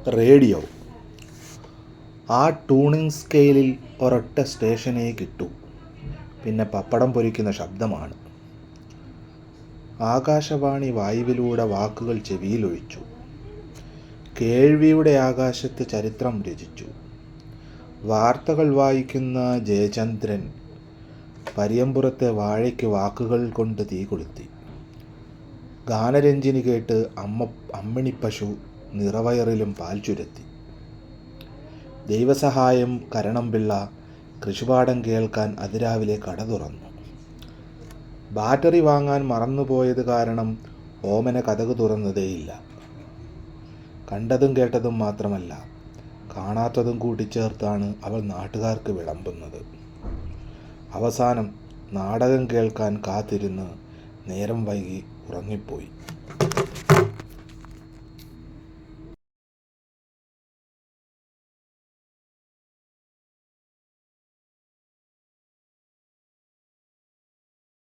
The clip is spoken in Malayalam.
റേഡിയോ. ആ ട്യൂണിംഗ് സ്കെയിലിൽ ഒരൊറ്റ സ്റ്റേഷനേ കിട്ടൂ. പിന്നെ പപ്പടം പൊരിക്കുന്ന ശബ്ദമാണ്. ആകാശവാണി വായുവിലൂടെ വാക്കുകൾ ചെവിയിലൊഴിച്ചു. കേൾവിയുടെ ആകാശത്ത് ചരിത്രം രചിച്ചു. വാർത്തകൾ വായിക്കുന്ന ജയചന്ദ്രൻ പരിയമ്പുറത്തെ വാഴയ്ക്ക് വാക്കുകൾ കൊണ്ട് തീ കൊളുത്തി. ഗാനരഞ്ജിനി കേട്ട് അമ്മിണിപ്പശു നിറവയറിലും പാൽ ചുരത്തി. ദൈവസഹായം കരണംപിള്ള കൃഷിപാഠം കേൾക്കാൻ അതിരാവിലെ കട തുറന്നു. ബാറ്ററി വാങ്ങാൻ മറന്നുപോയത് കാരണം ഓമന കതക് തുറന്നതേയില്ല. കണ്ടതും കേട്ടതും മാത്രമല്ല, കാണാത്തതും കൂട്ടിച്ചേർത്താണ് അവൾ നാട്ടുകാർക്ക് വിളമ്പുന്നത്. അവസാനം നാടകം കേൾക്കാൻ കാത്തിരുന്ന് നേരം വൈകി ഉറങ്ങിപ്പോയി.